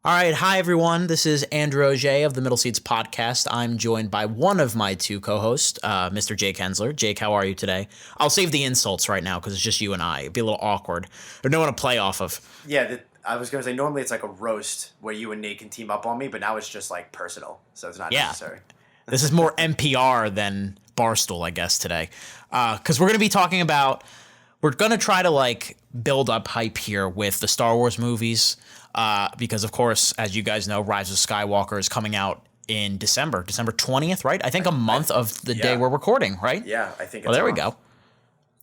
All right, hi everyone. This is Andrew Auger of the Middle Seats podcast. I'm joined by one of my two co-hosts, Mr. Jake Hensler. Jake, how are you today? I'll save the insults right now because it's just you and I. It'd be a little awkward. There's no one to play off of. Yeah, I was going to say, normally it's like a roast where you and Nate can team up on me, but now it's just like personal, so it's not necessary. This is more NPR than Barstool, I guess, today. Because we're going to be talking about, we're going to try to like build up hype here with the Star Wars movies. Because, of course, as you guys know, Rise of Skywalker is coming out in December 20th, right? I think a month of the day we're recording, right? Yeah, I think it's Well, there we go.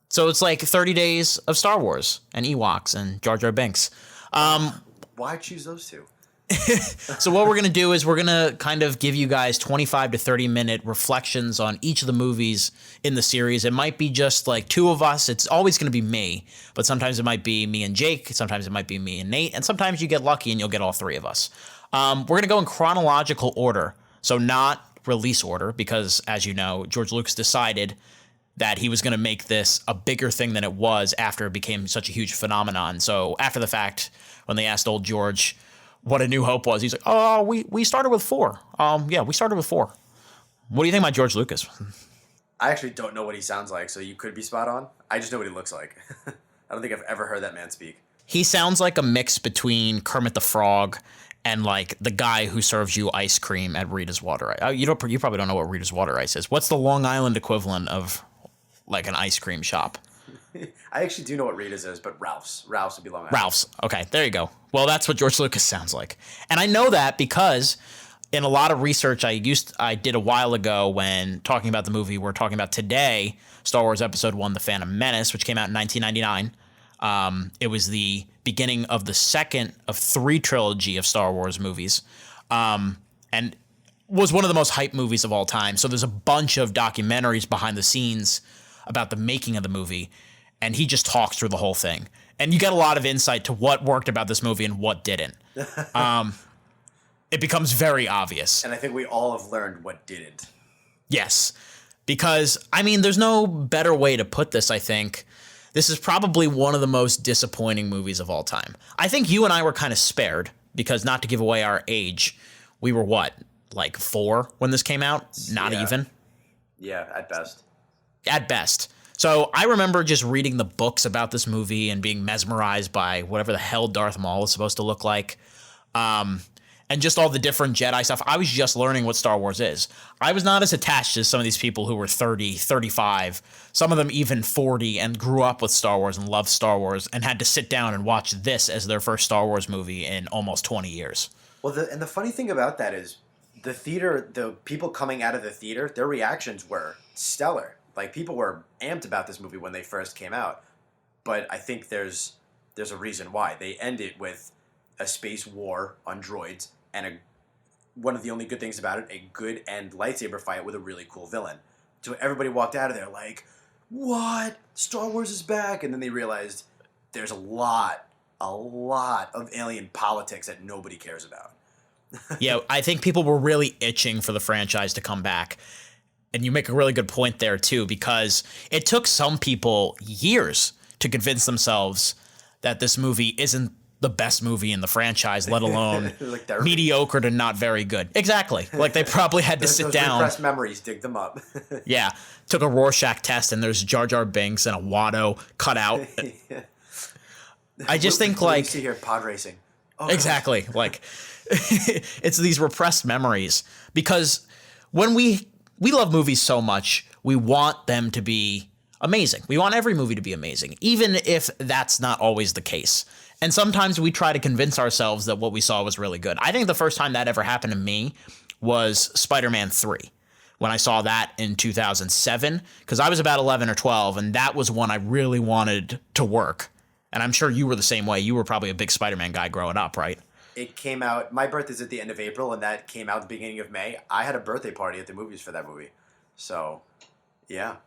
So it's like 30 days of Star Wars and Ewoks and Jar Jar Binks. Why choose those two? So what we're going to do is we're going to kind of give you guys 25 to 30 minute reflections on each of the movies in the series. It might be just like two of us. It's always going to be me, but sometimes it might be me and Jake. Sometimes it might be me and Nate. And sometimes you get lucky and you'll get all three of us. We're going to go in chronological order. So not release order, because as you know, George Lucas decided that he was going to make this a bigger thing than it was after it became such a huge phenomenon. So after the fact, when they asked old George what A New Hope was, he's like, oh, we started with 4. We started with 4. What do you think about George Lucas? I actually don't know what he sounds like, so you could be spot on. I just know what he looks like. I don't think I've ever heard that man speak. He sounds like a mix between Kermit the Frog and like the guy who serves you ice cream at Rita's Water Ice. You probably don't know what Rita's Water Ice is. What's the Long Island equivalent of like an ice cream shop? I actually do know what Rita's is, but Ralph's would be Long Island. Ralph's. Okay, there you go. Well, that's what George Lucas sounds like. And I know that because in a lot of research I did a while ago when talking about the movie we're talking about today, Star Wars Episode 1, The Phantom Menace, which came out in 1999. It was the beginning of the second of 3 trilogy of Star Wars movies. And was one of the most hyped movies of all time. So there's a bunch of documentaries behind the scenes about the making of the movie. And he just talks through the whole thing. And you get a lot of insight to what worked about this movie and what didn't. It becomes very obvious. And I think we all have learned what didn't. Yes. Because, I mean, there's no better way to put this, I think. This is probably one of the most disappointing movies of all time. I think you and I were kind of spared because, not to give away our age, we were what, like 4 when this came out? Not even? Yeah, at best. At best. So I remember just reading the books about this movie and being mesmerized by whatever the hell Darth Maul is supposed to look like. And just all the different Jedi stuff. I was just learning what Star Wars is. I was not as attached as some of these people who were 30, 35, some of them even 40, and grew up with Star Wars and loved Star Wars and had to sit down and watch this as their first Star Wars movie in almost 20 years. Well, the funny thing about that is the theater, the people coming out of the theater, their reactions were stellar. Like, people were amped about this movie when they first came out. But I think there's a reason why. They end it with a space war on droids and one of the only good things about it, a good end lightsaber fight with a really cool villain. So everybody walked out of there like, what? Star Wars is back? And then they realized there's a lot of alien politics that nobody cares about. Yeah, I think people were really itching for the franchise to come back. And you make a really good point there, too, because it took some people years to convince themselves that this movie isn't the best movie in the franchise, let alone like mediocre to not very good. Exactly. Like, they probably had to sit down. Repressed memories, dig them up. Yeah. Took a Rorschach test, and there's Jar Jar Binks and a Watto cut out. Yeah. I just think, like... You see here, pod racing. Oh, exactly. Like, it's these repressed memories. Because when we love movies so much, we want them to be amazing. We want every movie to be amazing, even if that's not always the case. And sometimes we try to convince ourselves that what we saw was really good. I think the first time that ever happened to me was Spider-Man 3, when I saw that in 2007, because I was about 11 or 12, and that was one I really wanted to work. And I'm sure you were the same way. You were probably a big Spider-Man guy growing up, right? It came out, my birthday's at the end of April, and that came out at the beginning of May. I had a birthday party at the movies for that movie. So, yeah.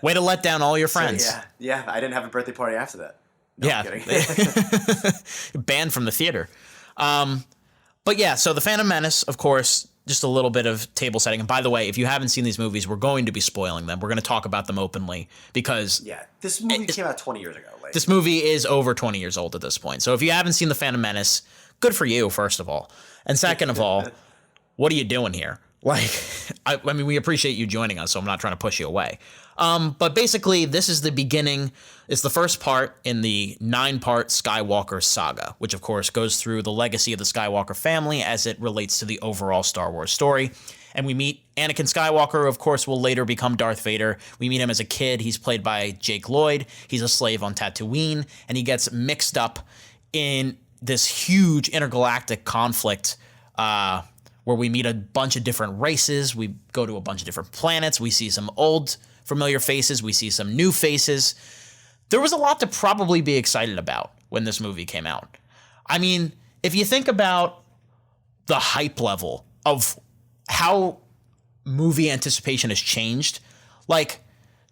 Way to let down all your friends. So, yeah, I didn't have a birthday party after that. No, yeah. I'm kidding. Banned from the theater. But yeah, so The Phantom Menace, of course, just a little bit of table setting. And by the way, if you haven't seen these movies, we're going to be spoiling them. We're going to talk about them openly because... Yeah, this movie came out 20 years ago. This movie is over 20 years old at this point. So if you haven't seen The Phantom Menace, good for you, first of all. And second of all, what are you doing here? Like, I mean, we appreciate you joining us, so I'm not trying to push you away. But basically, this is the beginning. It's the first part in the 9-part Skywalker saga, which, of course, goes through the legacy of the Skywalker family as it relates to the overall Star Wars story. And we meet Anakin Skywalker, who, of course, will later become Darth Vader. We meet him as a kid. He's played by Jake Lloyd. He's a slave on Tatooine, and he gets mixed up in this huge intergalactic conflict where we meet a bunch of different races. We go to a bunch of different planets. We see some old familiar faces. We see some new faces. There was a lot to probably be excited about when this movie came out. I mean, if you think about the hype level of how movie anticipation has changed, like,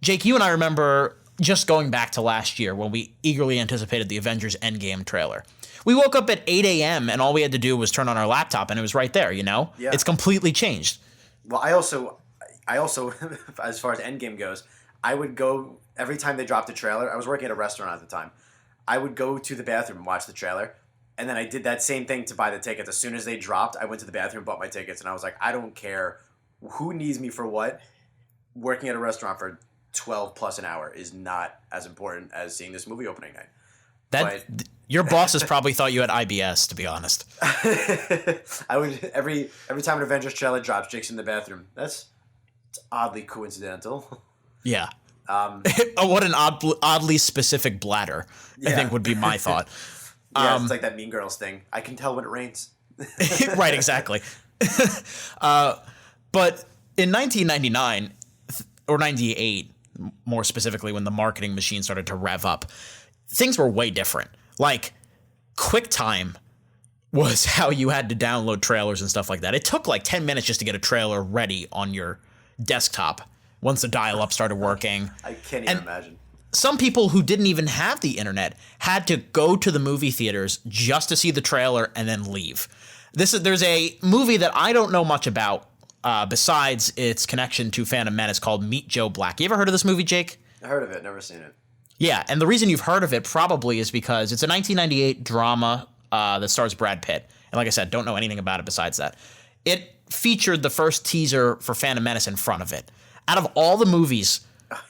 Jake, you and I remember just going back to last year when we eagerly anticipated the Avengers Endgame trailer. We woke up at 8 a.m. and all we had to do was turn on our laptop and it was right there, you know? Yeah. It's completely changed. Well, I also, as far as Endgame goes, I would go, every time they dropped a trailer, I was working at a restaurant at the time, I would go to the bathroom and watch the trailer, and then I did that same thing to buy the tickets. As soon as they dropped, I went to the bathroom, bought my tickets, and I was like, I don't care who needs me for what. Working at a restaurant for 12 plus an hour is not as important as seeing this movie opening night. Your bosses probably thought you had IBS, to be honest. I would every time an Avengers trailer drops, Jake's in the bathroom. It's oddly coincidental. Yeah. What an oddly specific bladder, I think would be my thought. Yeah, it's like that Mean Girls thing. I can tell when it rains. Right, exactly. But in 1999, or 98, more specifically, when the marketing machine started to rev up, things were way different. Like, QuickTime was how you had to download trailers and stuff like that. It took like 10 minutes just to get a trailer ready on your desktop once the dial-up started working. I can't even imagine. Some people who didn't even have the internet had to go to the movie theaters just to see the trailer and then leave. There's a movie that I don't know much about besides its connection to Phantom Menace called Meet Joe Black. You ever heard of this movie, Jake? I heard of it, never seen it. Yeah, and the reason you've heard of it probably is because it's a 1998 drama that stars Brad Pitt. And like I said, don't know anything about it besides that. It featured the first teaser for Phantom Menace in front of it. Out of all the movies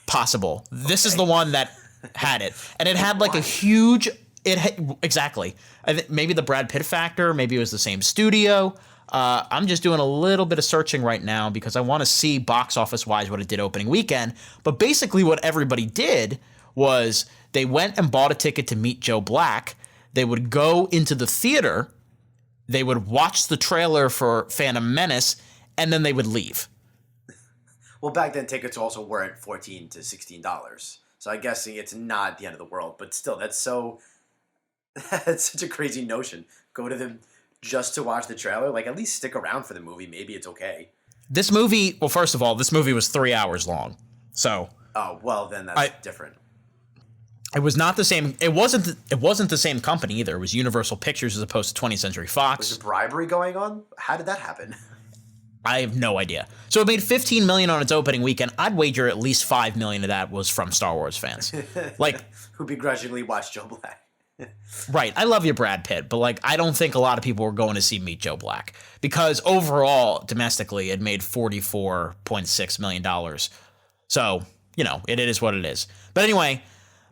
possible, this is the one that had it. And it had like a huge... exactly. I think maybe the Brad Pitt factor, maybe it was the same studio. I'm just doing a little bit of searching right now because I want to see box office-wise what it did opening weekend. But basically what everybody did was they went and bought a ticket to meet Joe Black. They would go into the theater, they would watch the trailer for Phantom Menace, and then they would leave. Well, back then tickets also weren't $14 to $16. So I guess it's not the end of the world, but still, that's such a crazy notion. Go to them just to watch the trailer? Like, at least stick around for the movie. Maybe it's okay. This movie, well, first of all, this movie was 3 hours long. So... Oh, well, then that's different. It was not the same. It wasn't the same company either. It was Universal Pictures as opposed to 20th Century Fox. Was there bribery going on? How did that happen? I have no idea. So it made $15 million on its opening weekend. I'd wager at least $5 million of that was from Star Wars fans. Like, who begrudgingly watched Joe Black. Right. I love you, Brad Pitt, but like, I don't think a lot of people were going to see Meet Joe Black because overall, domestically, it made $44.6 million. So, you know, it is what it is. But anyway,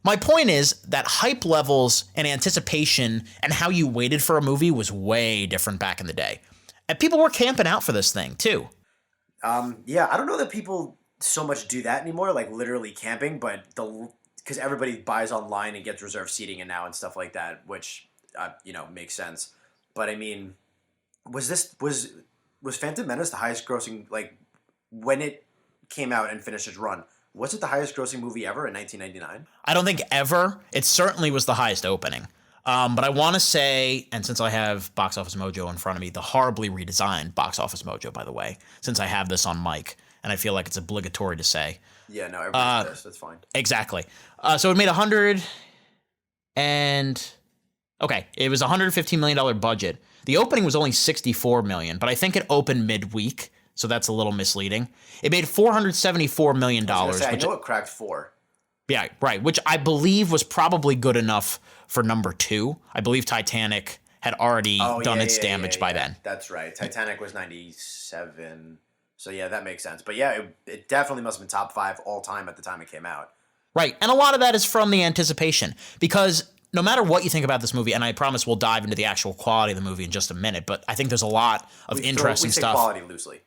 my point is that hype levels and anticipation and how you waited for a movie was way different back in the day. And people were camping out for this thing, too. Yeah, I don't know that people so much do that anymore, like literally camping, but because everybody buys online and gets reserved seating and now and stuff like that, which, makes sense. But I mean, was Phantom Menace the highest grossing, like, when it came out and finished its run, was it the highest grossing movie ever in 1999? I don't think ever. It certainly was the highest opening. But I want to say, and since I have Box Office Mojo in front of me, the horribly redesigned Box Office Mojo, by the way, since I have this on mic, and I feel like it's obligatory to say. Yeah, no, everybody does. That's fine. Exactly. So it made it was a $115 million budget. The opening was only $64 million, but I think it opened midweek, so that's a little misleading. It made $474 million. I know it cracked 4. Yeah, right. Which I believe was probably good enough for number 2. I believe Titanic had already done its damage by then. That's right. Titanic was 97. So yeah, that makes sense. But yeah, it definitely must have been top 5 all time at the time it came out. Right. And a lot of that is from the anticipation. Because no matter what you think about this movie, and I promise we'll dive into the actual quality of the movie in just a minute, but I think there's a lot of interesting stuff. We say quality loosely.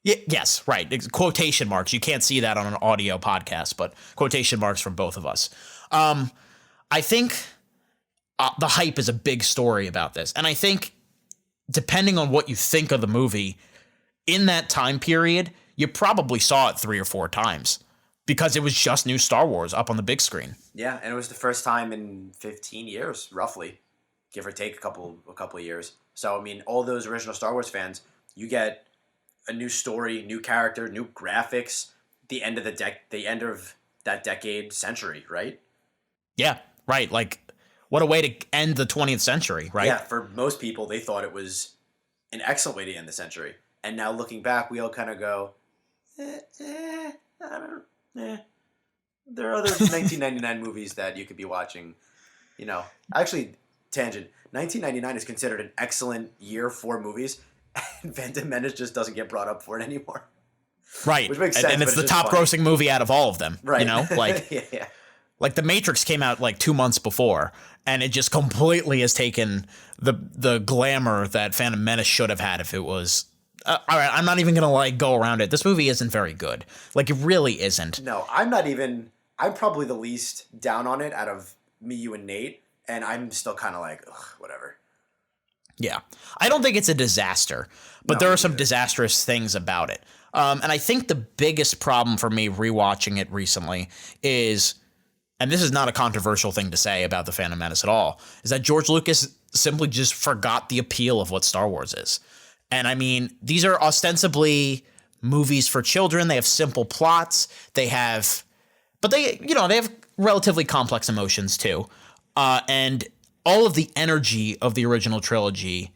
Yes, right. Quotation marks. You can't see that on an audio podcast, but quotation marks from both of us. I think the hype is a big story about this. And I think depending on what you think of the movie, in that time period, you probably saw it 3 or 4 times because it was just new Star Wars up on the big screen. Yeah, and it was the first time in 15 years, roughly, give or take a couple of years. So, I mean, all those original Star Wars fans, you get a new story, new character, new graphics, the end of that decade, century, right? Yeah, right. Like, what a way to end the 20th century, right? Yeah, for most people, they thought it was an excellent way to end the century. And now looking back, we all kind of go, I don't. There are other 1999 movies that you could be watching. You know, actually, tangent. 1999 is considered an excellent year for movies, and Phantom Menace just doesn't get brought up for it anymore. Right, which makes sense. And it's the top-grossing movie out of all of them. Right, you know, like yeah. Like The Matrix came out like 2 months before, and it just completely has taken the glamour that Phantom Menace should have had if it was. All right, I'm not even gonna go around it. This movie isn't very good. Like, it really isn't. No, I'm not even. I'm probably the least down on it out of me, you, and Nate, and I'm still kind of like, ugh, whatever. Yeah, I don't think it's a disaster, but there are some disastrous things about it. And I think the biggest problem for me rewatching it recently is, and this is not a controversial thing to say about the Phantom Menace at all, is that George Lucas simply just forgot the appeal of what Star Wars is. And I mean, these are ostensibly movies for children. They have simple plots. They have relatively complex emotions too. And all of the energy of the original trilogy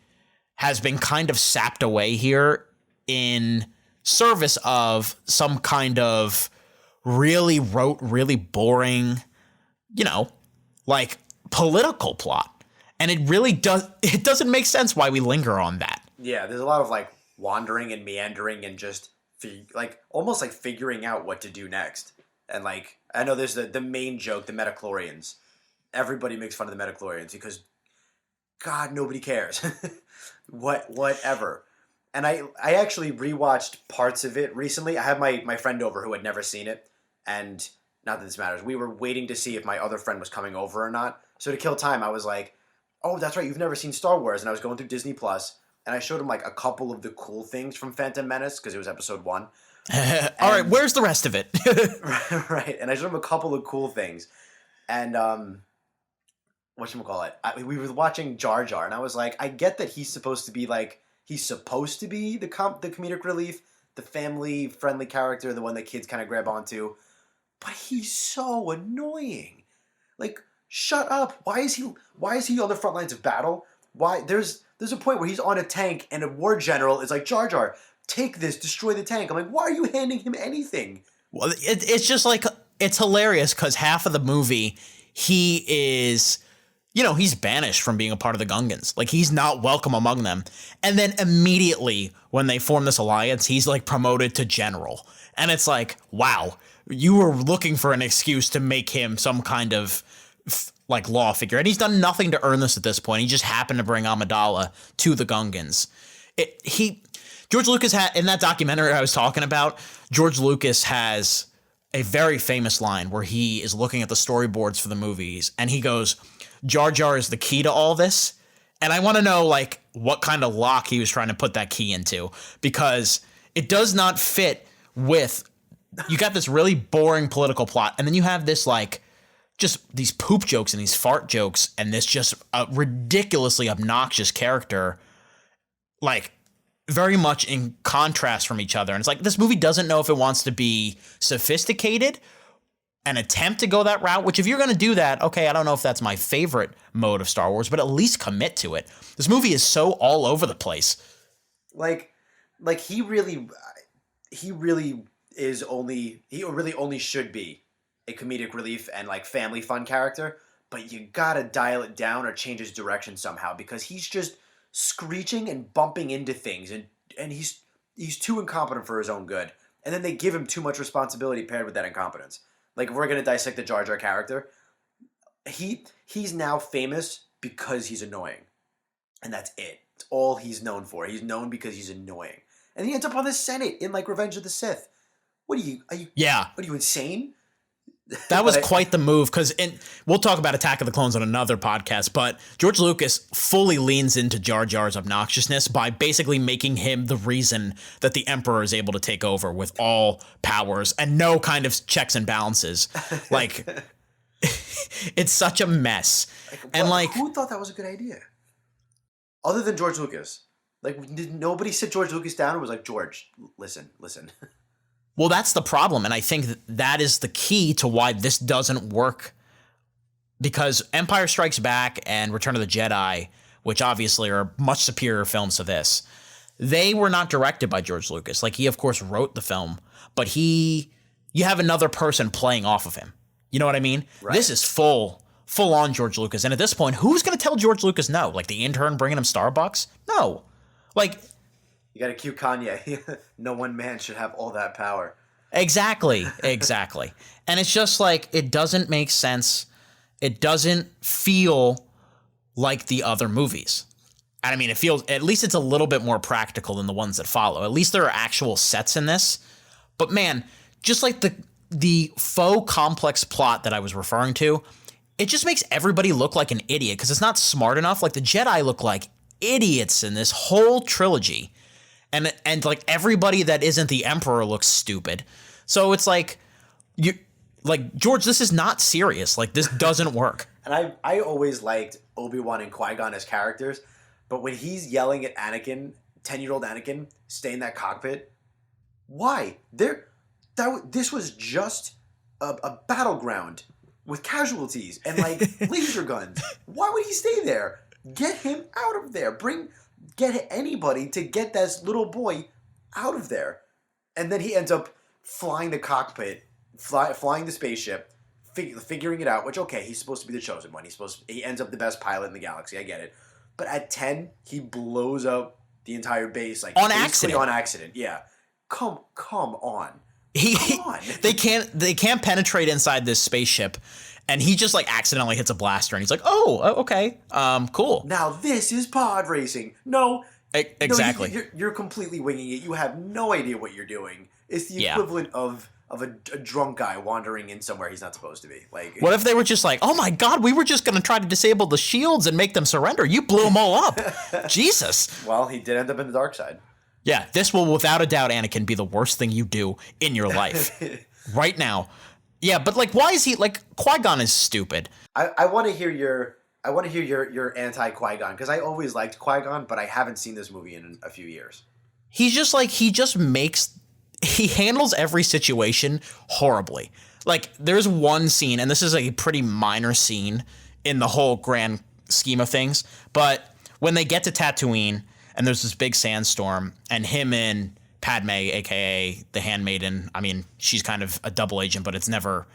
has been kind of sapped away here in service of some kind of really rote, really boring, political plot. And it really doesn't make sense why we linger on that. Yeah, there's a lot of wandering and meandering and just almost figuring out what to do next. And I know there's the main joke, the midichlorians. Everybody makes fun of the midichlorians because, God, nobody cares. Whatever. And I actually rewatched parts of it recently. I had my friend over who had never seen it, and not that this matters. We were waiting to see if my other friend was coming over or not. So to kill time, I was like, "Oh, that's right, you've never seen Star Wars." And I was going through Disney Plus, and I showed him a couple of the cool things from Phantom Menace because it was episode 1. All right, where's the rest of it? Right, and I showed him a couple of cool things, and whatchamacallit? We were watching Jar Jar, and I was like, I get that he's supposed to be the comedic relief, the family friendly character, the one that kids kind of grab onto, but he's so annoying. Shut up! Why is he on the front lines of battle? Why there's a point where he's on a tank and a war general is like, Jar Jar, take this, destroy the tank. I'm like, why are you handing him anything? Well, it's just it's hilarious because half of the movie he is, he's banished from being a part of the Gungans. He's not welcome among them. And then immediately when they form this alliance, he's promoted to general. And it's wow, you were looking for an excuse to make him some kind of law figure. And he's done nothing to earn this at this point. He just happened to bring Amidala to the Gungans. George Lucas had, in that documentary I was talking about, George Lucas has a very famous line where he is looking at the storyboards for the movies and he goes, Jar Jar is the key to all this. And I want to know what kind of lock he was trying to put that key into, because it does not fit with, you got this really boring political plot. And then you have this just these poop jokes and these fart jokes and this just ridiculously obnoxious character, very much in contrast from each other. And it's this movie doesn't know if it wants to be sophisticated and attempt to go that route, which if you're going to do that, okay, I don't know if that's my favorite mode of Star Wars, but at least commit to it. This movie is so all over the place. He really only should be a comedic relief and like family fun character, but you gotta dial it down or change his direction somehow because he's just screeching and bumping into things, and he's too incompetent for his own good. And then they give him too much responsibility paired with that incompetence. Like if we're gonna dissect the Jar Jar character, he's now famous because he's annoying, and that's it. It's all he's known for. He's known because he's annoying, and he ends up on the Senate in like Revenge of the Sith. What are you? Yeah. What are you, insane? That was quite the move because we'll talk about Attack of the Clones on another podcast, but George Lucas fully leans into Jar Jar's obnoxiousness by basically making him the reason that the Emperor is able to take over with all powers and no kind of checks and balances. Like, it's such a mess. And like, who thought that was a good idea? Other than George Lucas. Like, did nobody sit George Lucas down and was like, George, listen. Well, that's the problem, and I think that is the key to why this doesn't work, because Empire Strikes Back and Return of the Jedi, which obviously are much superior films to this, they were not directed by George Lucas. Like, he, of course, wrote the film, but you have another person playing off of him. You know what I mean? Right. This is full on George Lucas, and at this point, who's going to tell George Lucas no? Like, the intern bringing him Starbucks? No. Like... You got to cue Kanye. No one man should have all that power. Exactly. And it's just like, it doesn't make sense. It doesn't feel like the other movies. And I mean, it feels, at least it's a little bit more practical than the ones that follow. At least there are actual sets in this. But man, just like the faux complex plot that I was referring to, it just makes everybody look like an idiot because it's not smart enough. Like the Jedi look like idiots in this whole trilogy. And like everybody that isn't the Emperor looks stupid. So it's like George, this is not serious. Like this doesn't work. And I always liked Obi-Wan and Qui-Gon as characters, but when he's yelling at Anakin, 10-year-old Anakin, stay in that cockpit, why? This was just a battleground with casualties and like laser guns. Why would he stay there? Get him out of there. Get anybody to get this little boy out of there. And then he ends up flying the cockpit, flying the spaceship, figuring it out, which, okay, he's supposed to be the chosen one. He ends up the best pilot in the galaxy. I get it. But at 10, he blows up the entire base. Like on accident. On accident, yeah. Come on. Come on. They can't penetrate inside this spaceship. And he just like accidentally hits a blaster and he's like, oh, okay, cool. Now this is pod racing. No. Exactly. No, you're completely winging it. You have no idea what you're doing. It's the equivalent of a drunk guy wandering in somewhere he's not supposed to be. Like, what if they were just like, oh my God, we were just going to try to disable the shields and make them surrender. You blew them all up. Jesus. Well, he did end up in the dark side. Yeah, this will without a doubt, Anakin, be the worst thing you do in your life right now. Yeah, but like, why is he like Qui-Gon is stupid? I want to hear your anti Qui-Gon because I always liked Qui-Gon, but I haven't seen this movie in a few years. He's just like he handles every situation horribly. Like there's one scene, and this is a pretty minor scene in the whole grand scheme of things, but when they get to Tatooine and there's this big sandstorm, and him and Padme, aka the Handmaiden. I mean, she's kind of a double agent, but it's never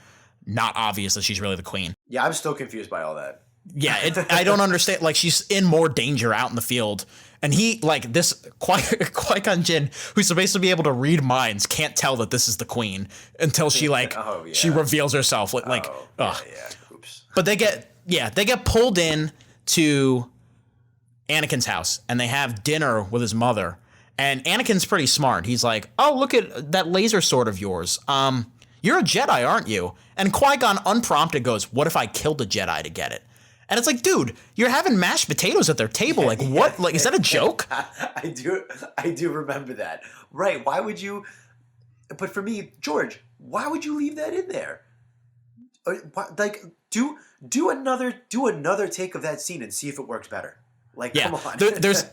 not obvious that she's really the queen. Yeah, I'm still confused by all that. Yeah, I don't understand. Like, she's in more danger out in the field, and he, like, this Qui-Gon Jinn, who's supposed to be able to read minds, can't tell that this is the queen until she like she reveals herself. Oops. But they get pulled in to Anakin's house, and they have dinner with his mother. And Anakin's pretty smart. He's like, oh, look at that laser sword of yours. You're a Jedi, aren't you? And Qui-Gon unprompted goes, what if I killed a Jedi to get it? And it's like, dude, you're having mashed potatoes at their table. Like, what? Like, is that a joke? I do remember that. Right. Why would you? But for me, George, why would you leave that in there? Like, do another take of that scene and see if it works better. Like, come on. There's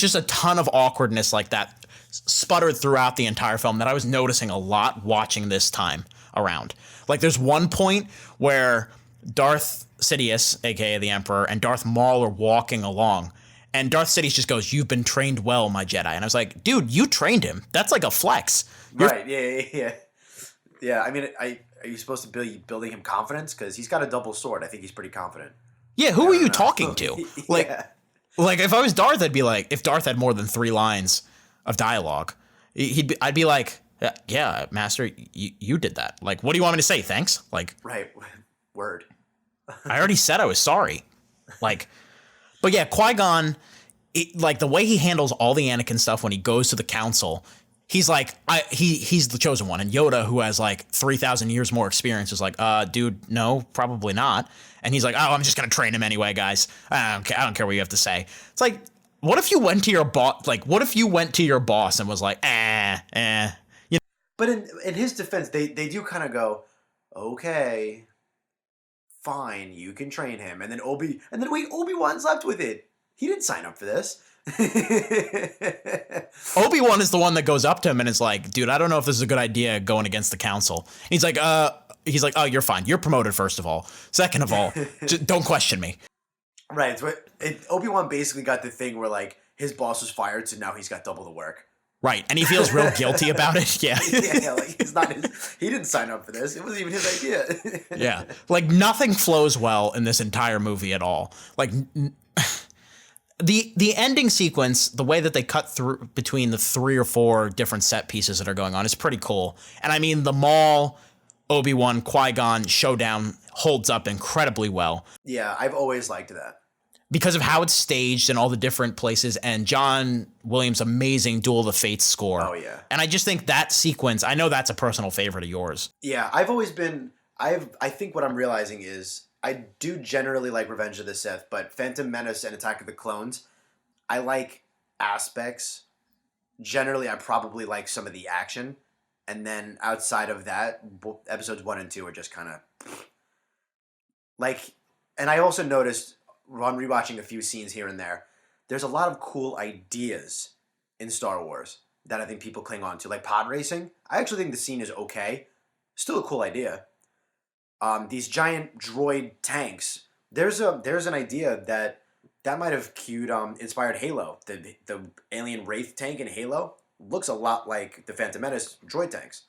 just a ton of awkwardness like that sputtered throughout the entire film that I was noticing a lot watching this time around. Like, there's one point where Darth Sidious, aka the Emperor, and Darth Maul are walking along, and Darth Sidious just goes, "You've been trained well, my Jedi." And I was like, dude, you trained him. That's like a flex. Right, yeah. Yeah, I mean, are you supposed to be building him confidence? Because he's got a double sword. I think he's pretty confident. Yeah, who are you talking to? Like, Yeah. like if I was Darth, I'd be like, if Darth had more than 3 lines of dialogue, I'd be like, yeah, Master, you did that. Like, what do you want me to say? Thanks. Like, Right. Word. I already said I was sorry. Like, but yeah, Qui-Gon, like the way he handles all the Anakin stuff when he goes to the council, he's like, he's the chosen one. And Yoda, who has like 3,000 years more experience, is like, dude, no, probably not. And he's like, oh, I'm just going to train him anyway, guys. I don't care what you have to say. It's like, what if you went to your boss? Like, what if you went to your boss and was like, You know? But in his defense, they do kind of go, okay, fine, you can train him. And then Obi-Wan's left with it. He didn't sign up for this. Obi-Wan is the one that goes up to him and is like, dude, I don't know if this is a good idea going against the council. He's like, oh, you're fine. You're promoted, first of all. Second of all, just don't question me. Right. So Obi-Wan basically got the thing where like his boss was fired, so now he's got double the work. Right. And he feels real guilty about it. Yeah. Yeah, like he didn't sign up for this. It wasn't even his idea. Yeah. Like nothing flows well in this entire movie at all. Like the ending sequence, the way that they cut through between the 3 or 4 different set pieces that are going on is pretty cool. And I mean, the Maul, Obi-Wan, Qui-Gon showdown holds up incredibly well. Yeah, I've always liked that. Because of how it's staged in all the different places, and John Williams' amazing Duel of the Fates score. Oh, yeah. And I just think that sequence, I know that's a personal favorite of yours. Yeah, I think what I'm realizing is I do generally like Revenge of the Sith, but Phantom Menace and Attack of the Clones, I like aspects. Generally, I probably like some of the action. And then outside of that, episodes 1 and 2 are just kind of like, and I also noticed on rewatching a few scenes here and there, there's a lot of cool ideas in Star Wars that I think people cling on to, like pod racing. I actually think the scene is okay. Still a cool idea. These giant droid tanks. There's an idea that might have inspired Halo. The alien Wraith tank in Halo looks a lot like the Phantom Menace droid tanks.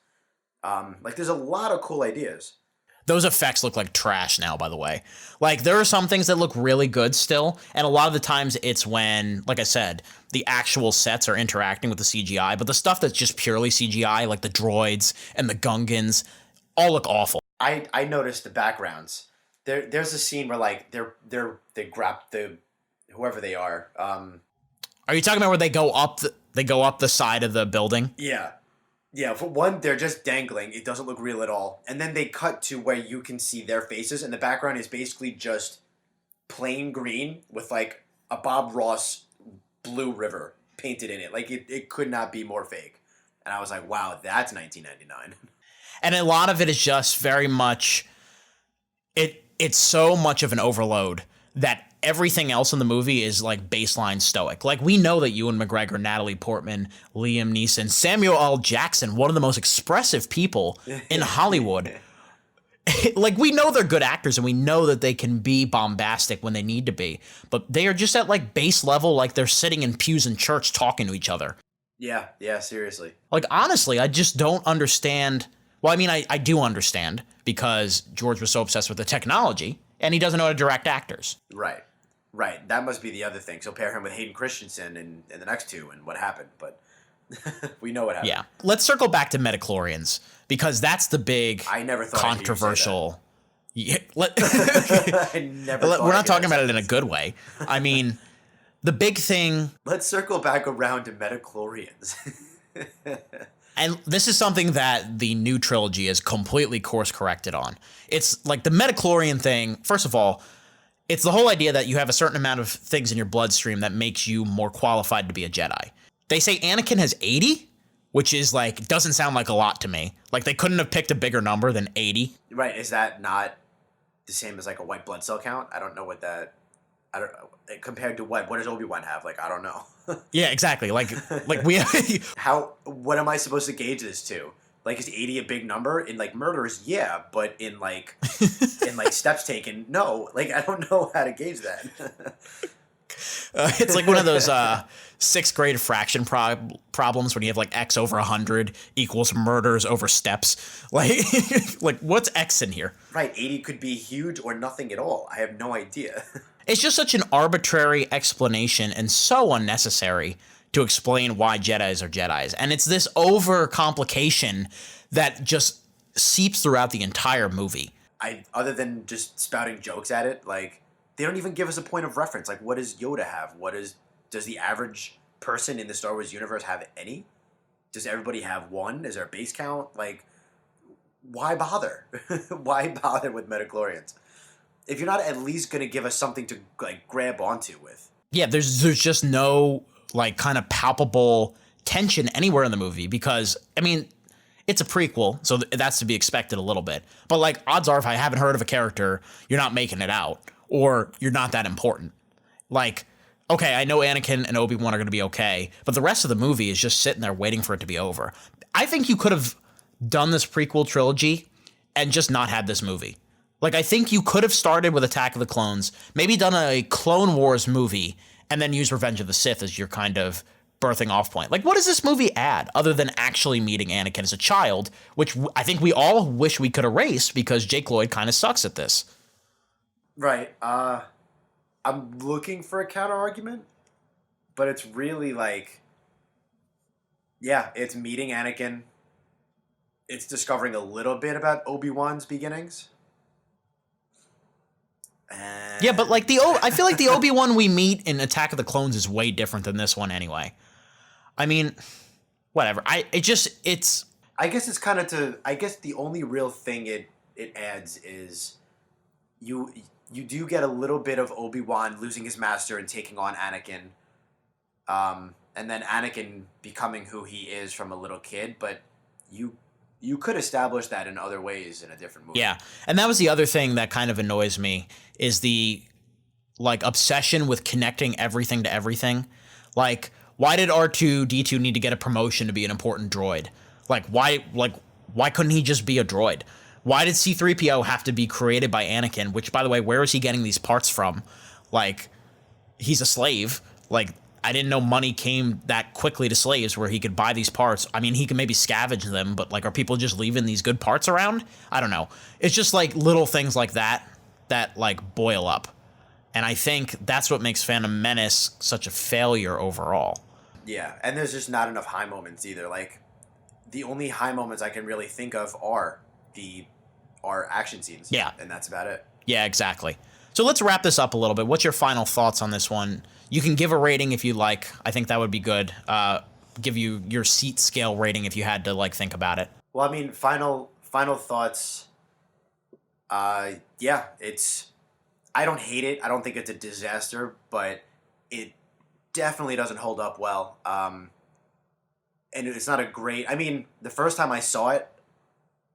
Like there's a lot of cool ideas. Those effects look like trash now, by the way. Like, there are some things that look really good still, and a lot of the times it's when, like I said, the actual sets are interacting with the CGI, but the stuff that's just purely CGI, like the droids and the Gungans, all look awful. I noticed the backgrounds. There's a scene where, like, they grab whoever they are. Are you talking about where they go up the side of the building? Yeah. Yeah, for one, they're just dangling. It doesn't look real at all. And then they cut to where you can see their faces, and the background is basically just plain green with, like, a Bob Ross blue river painted in it. Like, it could not be more fake. And I was like, wow, that's 1999. And a lot of it is just very much... It's so much of an overload that everything else in the movie is like baseline stoic. Like, we know that Ewan McGregor, Natalie Portman, Liam Neeson, Samuel L. Jackson, one of the most expressive people in Hollywood. Like, we know they're good actors and we know that they can be bombastic when they need to be, but they are just at like base level, like they're sitting in pews in church talking to each other. Yeah, seriously. Like, honestly, I just don't understand. Well, I mean, I do understand because George was so obsessed with the technology and he doesn't know how to direct actors. Right. That must be the other thing. So pair him with Hayden Christensen in the next two and what happened, but we know what happened. Yeah. Let's circle back to Metachlorians because that's the big I never thought controversial. I never We're not talking about it in a good way. I mean, the big thing. Let's circle back around to Metachlorians. And this is something that the new trilogy is completely course corrected on. It's like the Metachlorian thing. First of all, it's the whole idea that you have a certain amount of things in your bloodstream that makes you more qualified to be a Jedi. They say Anakin has 80, which is like, doesn't sound like a lot to me. Like, they couldn't have picked a bigger number than 80. Right. Is that not the same as like a white blood cell count? I don't know what that, I don't know. Compared to what does Obi-Wan have? Like, I don't know. Yeah, exactly. Like we what am I supposed to gauge this to? Like, is 80 a big number? In like murders, yeah, but in like steps taken, no. Like, I don't know how to gauge that. It's like one of those sixth grade fraction problems when you have like x over 100 equals murders over steps. Like, like what's x in here? Right, 80 could be huge or nothing at all. I have no idea. It's just such an arbitrary explanation and so unnecessary to explain why Jedis are Jedis. And it's this overcomplication that just seeps throughout the entire movie. Other than just spouting jokes at it, like, they don't even give us a point of reference. Like, what does Yoda have? Does the average person in the Star Wars universe have any? Does everybody have one? Is there a base count? Like, why bother? Why bother with midichlorians? If you're not at least going to give us something to, like, grab onto with. Yeah, there's just no, like, kind of palpable tension anywhere in the movie because, I mean, it's a prequel, so that's to be expected a little bit. But, like, odds are if I haven't heard of a character, you're not making it out, or you're not that important. Like, okay, I know Anakin and Obi-Wan are going to be okay, but the rest of the movie is just sitting there waiting for it to be over. I think you could have done this prequel trilogy and just not had this movie. Like, I think you could have started with Attack of the Clones, maybe done a Clone Wars movie, and then use Revenge of the Sith as your kind of birthing off point. Like, what does this movie add other than actually meeting Anakin as a child, which I think we all wish we could erase because Jake Lloyd kind of sucks at this. Right. I'm looking for a counter argument, but it's really like, yeah, it's meeting Anakin. It's discovering a little bit about Obi-Wan's beginnings. Yeah, but like I feel like the Obi-Wan we meet in Attack of the Clones is way different than this one anyway. I mean, whatever. I guess it's kind of I guess the only real thing it adds is you do get a little bit of Obi-Wan losing his master and taking on Anakin. And then Anakin becoming who he is from a little kid, but you could establish that in other ways in a different movie. Yeah, and that was the other thing that kind of annoys me is the, like, obsession with connecting everything to everything. Like, why did R2-D2 need to get a promotion to be an important droid? Like, why couldn't he just be a droid? Why did C-3PO have to be created by Anakin? Which, by the way, where is he getting these parts from? Like, he's a slave. Like, I didn't know money came that quickly to slaves where he could buy these parts. I mean, he can maybe scavenge them, but, like, are people just leaving these good parts around? I don't know. It's just, like, little things like that, like, boil up. And I think that's what makes Phantom Menace such a failure overall. Yeah, and there's just not enough high moments either. Like, the only high moments I can really think of are action scenes. Yeah. And that's about it. Yeah, exactly. So let's wrap this up a little bit. What's your final thoughts on this one? You can give a rating if you like. I think that would be good. Give you your seat scale rating if you had to, like, think about it. Well, I mean, final thoughts. Yeah, I don't hate it. I don't think it's a disaster, but it definitely doesn't hold up well. And it's not a great... I mean, the first time I saw it,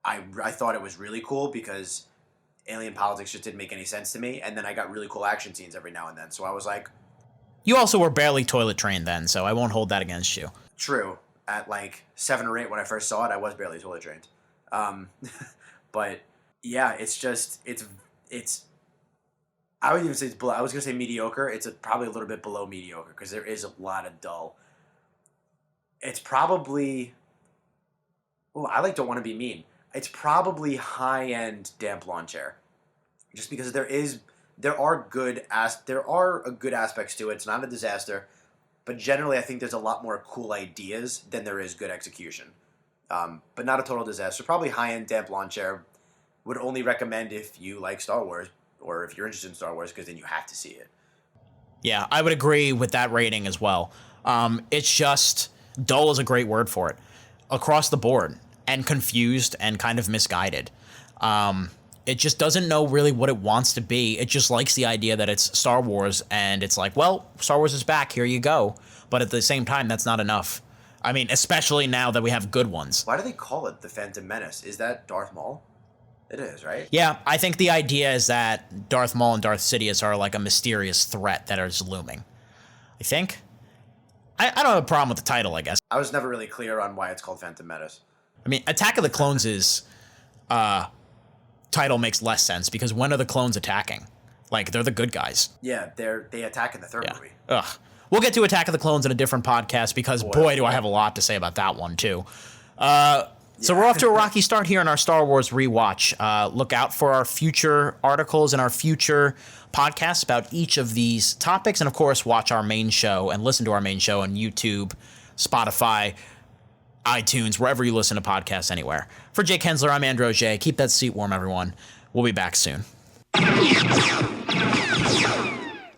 I thought it was really cool because alien politics just didn't make any sense to me, and then I got really cool action scenes every now and then, so I was like... You also were barely toilet trained then, so I won't hold that against you. True. At like 7 or 8 when I first saw it, I was barely toilet trained. But yeah, it's just... It's I would even say it's below. I was going to say mediocre. It's probably a little bit below mediocre because there is a lot of dull. It's probably... Oh, I don't want to be mean. It's probably high-end damp lawn chair. Just because there are good aspects to it. It's not a disaster. But generally, I think there's a lot more cool ideas than there is good execution. But not a total disaster. Probably high-end damp lawn chair. Would only recommend if you like Star Wars or if you're interested in Star Wars, because then you have to see it. Yeah, I would agree with that rating as well. It's just... dull is a great word for it. Across the board. And confused and kind of misguided. It just doesn't know really what it wants to be. It just likes the idea that it's Star Wars, and it's like, well, Star Wars is back, here you go. But at the same time, that's not enough. I mean, especially now that we have good ones. Why do they call it the Phantom Menace? Is that Darth Maul? It is, right? Yeah, I think the idea is that Darth Maul and Darth Sidious are like a mysterious threat that is looming. I think. I don't have a problem with the title, I guess. I was never really clear on why it's called Phantom Menace. I mean, Attack of the Clones' title makes less sense because when are the clones attacking? Like, they're the good guys. Yeah, they attack in the third movie. Ugh. We'll get to Attack of the Clones in a different podcast because, boy, do I have a lot to say about that one, too. So we're off to a rocky start here in our Star Wars rewatch. Look out for our future articles and our future podcasts about each of these topics. And, of course, watch our main show and listen to our main show on YouTube, Spotify, iTunes, wherever you listen to podcasts anywhere. For Jake Hensler, I'm Andrew Auger. Keep that seat warm, everyone. We'll be back soon.